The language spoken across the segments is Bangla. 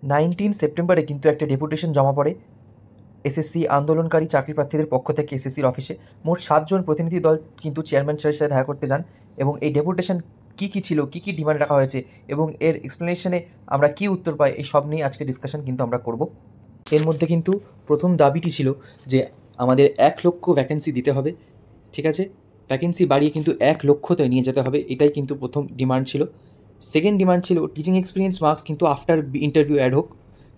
19 সেপ্টেম্বরে কিন্তু একটা ডেপুটেশন জমা পড়ে এসএসসি আন্দোলনকারী চাকরি প্রার্থীদের পক্ষ থেকে এসএসসির অফিসে। মোট 7 জন প্রতিনিধি দল কিন্তু চেয়ারম্যান স্যারের সাথে দেখা করতে যান, এবং এই ডেপুটেশন কী কী ছিল, কী কী ডিমান্ড রাখা হয়েছে এবং এর এক্সপ্লেনেশনে আমরা কী উত্তর পাই, এই সব নিয়ে আজকে ডিসকাশন কিন্তু আমরা করব। এর মধ্যে কিন্তু প্রথম দাবিটি ছিল যে আমাদের 1 লক্ষ ভ্যাকেন্সি দিতে হবে, ঠিক আছে, ভ্যাকেন্সি বাড়িয়ে কিন্তু 1 লক্ষতে নিয়ে যেতে হবে, এটাই কিন্তু প্রথম ডিমান্ড ছিল। সেকেন্ড ডিমান্ড ছিল টিচিং এক্সপিরিয়েন্স মার্কস কিন্তু আফটার ইন্টারভিউ অ্যাড হোক,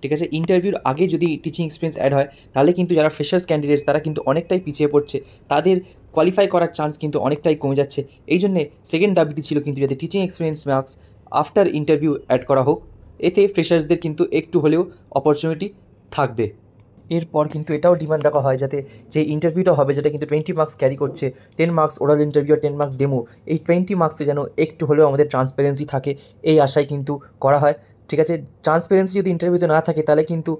ঠিক আছে। ইন্টারভিউর আগে যদি টিচিং এক্সপিরিয়েন্স অ্যাড হয় তাহলে কিন্তু যারা ফ্রেশার্স ক্যান্ডিডেটস তারা কিন্তু অনেকটাই পিছিয়ে পড়ছে, তাদের কোয়ালিফাই করার চান্স কিন্তু অনেকটাই কমে যাচ্ছে। এই জন্যে সেকেন্ড দাবিটি ছিল কিন্তু যাতে teaching experience marks after interview add করা হোক, এতে ফ্রেশার্সদের কিন্তু একটু হলেও অপরচুনিটি থাকবে। এরপর কিন্তু এটাও ডিমান্ড রাখা হয় যাতে যে ইন্টারভিউটা হবে, যেটা কিন্তু 20 মার্কস ক্যারি করছে, 10 মার্কস ওরাল ইন্টারভিউ আর 10 মার্কস ডেমো, এই 20 মার্কসে যেন একটু হলেও আমাদের ট্রান্সপারেন্সি থাকে, এই আশায় কিন্তু করা হয়, ঠিক আছে। ট্রান্সপারেন্সি যদি ইন্টারভিউতে না থাকে তাহলে কিন্তু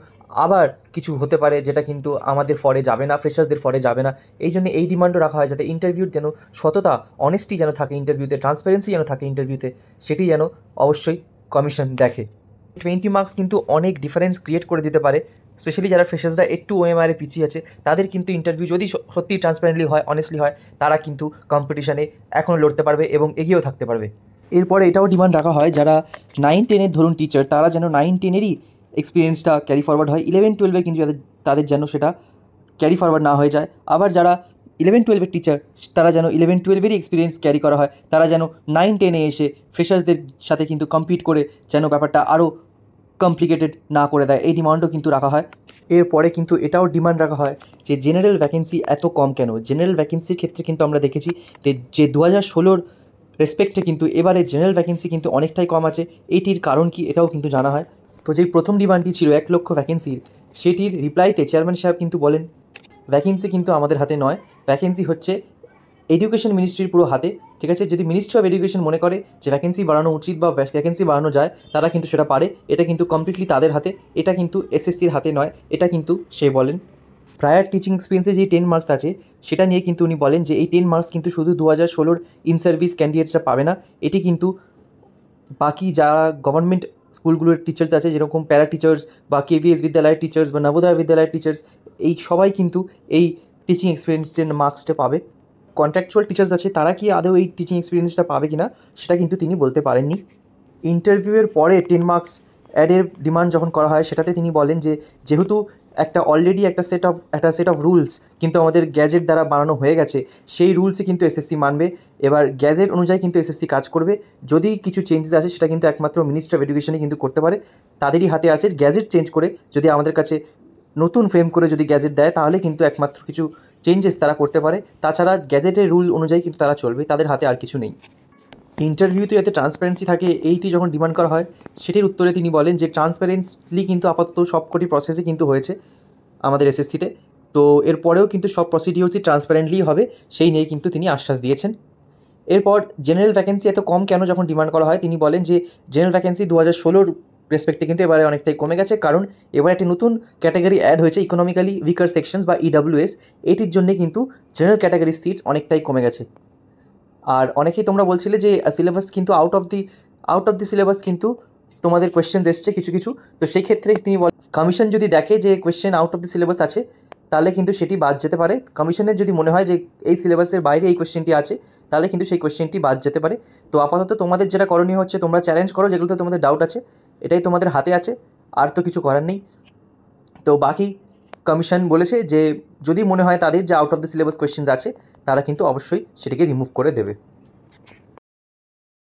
আবার কিছু হতে পারে যেটা কিন্তু আমাদের ফরে যাবে না, ফ্রেশার্সদের ফরে যাবে না। এই জন্য এই ডিমান্ডও রাখা হয় যাতে ইন্টারভিউর যেন সততা, অনেস্টি যেন থাকে ইন্টারভিউতে, ট্রান্সপারেন্সি যেন থাকে ইন্টারভিউতে, সেটি যেন অবশ্যই কমিশন দেখে। 20 মার্কস কিন্তু অনেক ডিফারেন্স ক্রিয়েট করে দিতে পারে, স্পেশালি যারা ফ্রেশার্সরা একটু ওএমআরে পিছিয়ে আছে তাদের কিন্তু ইন্টারভিউ যদি সত্যি ট্রান্সপারেন্টলি হয়, অনেস্টলি হয়, তারা কিন্তু কম্পিটিশানে এখনও লড়তে পারবে এবং এগিয়েও থাকতে পারবে। এরপরে এটাও ডিমান্ড রাখা হয় যারা 9-10-এর ধরুন টিচার, তারা যেন 9-10-এরই এক্সপিরিয়েন্সটা ক্যারি ফরওয়ার্ড হয়, 11-12-এ কিন্তু তাদের যেন সেটা ক্যারি ফরওয়ার্ড না হয়ে যায়। আবার যারা 11-12-এর টিচার তারা যেন 11-12-এরই এক্সপিরিয়েন্স ক্যারি করা হয়, তারা যেন 9-10-এ এসে ফ্রেশার্সদের সাথে কিন্তু কম্পিট করে যেন ব্যাপারটা আরও কমপ্লিকেটেড না করে দেয়, এই ডিমান্ডও কিন্তু রাখা হয়। এরপরে কিন্তু এটাও ডিমান্ড রাখা হয় যে জেনারেল ভ্যাকেন্সি এত কম কেন। জেনারেল ভ্যাকেন্সির ক্ষেত্রে কিন্তু আমরা দেখেছি যে 2016-র রেসপেক্টে কিন্তু এবারে জেনারেল ভ্যাকেন্সি কিন্তু অনেকটাই কম আছে। এইটির কারণ কি এটাও কিন্তু জানা হয়। তো যেই প্রথম ডিমান্ডটি ছিল 1 লক্ষ ভ্যাকেন্সির, সেটির রিপ্লাইতে চেয়ারম্যান সাহেব কিন্তু বলেন ভ্যাকেন্সি কিন্তু আমাদের হাতে নয়, ভ্যাকেন্সি হচ্ছে এডুকেশন মিনিস্ট্রির পুরো হাতে, ঠিক আছে। যদি মিনিস্ট্রি অফ এডুকেশন মনে করে যে ভ্যাকেন্সি বাড়ানো উচিত বা ভ্যাকেন্সি বাড়ানো যায়, তারা কিন্তু সেটা পারে, এটা কিন্তু কমপ্লিটলি তাদের হাতে, এটা কিন্তু এসএসসির হাতে নয়, এটা কিন্তু সে বলেন। প্রায়ার টিচিং এক্সপিরিয়েন্সে যে 10 মার্কস আছে সেটা নিয়ে কিন্তু উনি বলেন যে এই 10 মার্কস কিন্তু শুধু 2016-র ইন সার্ভিস ক্যান্ডিডেটসরা পাবে না, এটি কিন্তু বাকি যারা গভর্নমেন্ট স্কুলগুলোর টিচার্স আছে, যেরকম প্যারা টিচার্স বা কেভিএস বিদ্যালয়ের টিচার্স বা নবোদয় বিদ্যালয়ের টিচার্স, এই সবাই কিন্তু এই টিচিং এক্সপিরিয়েন্সের মার্কসটা পাবে। কন্ট্রাকচুয়াল টিচার্স আছে তারা কি আদৌ এই টিচিং এক্সপিরিয়েন্সটা পাবে কি না সেটা কিন্তু তিনি বলতে পারেননি। ইন্টারভিউয়ের পরে 10 মার্কস অ্যাডের ডিমান্ড যখন করা হয় সেটাতে তিনি বলেন যে যেহেতু অলরেডি একটা সেট অফ রুলস কিন্তু আমাদের গ্যাজেট দ্বারা বানানো হয়ে গেছে, সেই রুলসই কিন্তু এসএসসি মানবে, এবার গ্যাজেট অনুযায়ী কিন্তু এসএসসি কাজ করবে। যদি কিছু চেঞ্জেস আছে সেটা কিন্তু একমাত্র মিনিস্ট্রি অফ এডুকেশনই কিন্তু করতে পারে, তাদেরই হাতে আছে। গ্যাজেট চেঞ্জ করে যদি আমাদের কাছে নতুন ফ্রেম করে যদি গ্যাজেট দেয় তাহলে কিন্তু একমাত্র কিছু চেঞ্জেস তারা করতে পারে, তাছাড়া গ্যাজেটের রুল অনুযায়ী কিন্তু তারা চলবে, তাদের হাতে আর কিছু নেই। ইন্টারভিউতে যাতে ট্রান্সপারেন্সি থাকে এইটি যখন ডিমান্ড করা হয়, সেটির উত্তরে তিনি বলেন যে ট্রান্সপারেন্টলি কিন্তু আপাতত সবকটি প্রসেসই কিন্তু হয়েছে আমাদের এসএসসিতে, তো এরপরেও কিন্তু সব প্রসিডিওরসই ট্রান্সপারেন্টলিই হবে, সেই নিয়ে কিন্তু তিনি আশ্বাস দিয়েছেন। এরপর জেনারেল ভ্যাকেন্সি এত কম কেন যখন ডিমান্ড করা হয়, তিনি বলেন যে জেনারেল ভ্যাকেন্সি 2016-র রেসপেক্টে কিন্তু এবারে অনেকটাই কমে গেছে, কারণ এবার একটি নতুন ক্যাটাগরি অ্যাড হয়েছে, ইকোনমিক্যালি উইকার সেকশনস বা ইডাব্লিউএস, এটির জন্যে কিন্তু জেনারেল ক্যাটাগরির সিটস অনেকটাই কমে গেছে। আর অনেকেই তোমরা বলছিলে যে সিলেবাস কিন্তু আউট অফ দি সিলেবাস কিন্তু তোমাদের কোয়েশ্চেন্স এসছে কিছু কিছু, তো সেই ক্ষেত্রে তিনি কমিশন যদি দেখে যে question out of the syllabus আছে তাহলে কিন্তু সেটি বাদ যেতে পারে। কমিশনের যদি মনে হয় যে এই সিলেবাসের বাইরে এই কোয়েশ্চেনটি আছে তাহলে কিন্তু সেই কোয়েশ্চেনটি বাদ যেতে পারে। তো আপাতত তোমাদের যেটা করণীয় হচ্ছে তোমরা চ্যালেঞ্জ করো যেগুলোতে তোমাদের ডাউট আছে, এটাই তোমাদের হাতে আছে, আর তো কিছু করার নেই। তো বাকি কমিশন বলেছে যে যদি মনে হয় তাদের যে out of the syllabus questions আছে তারা কিন্তু অবশ্যই সেটিকে রিমুভ করে দেবে।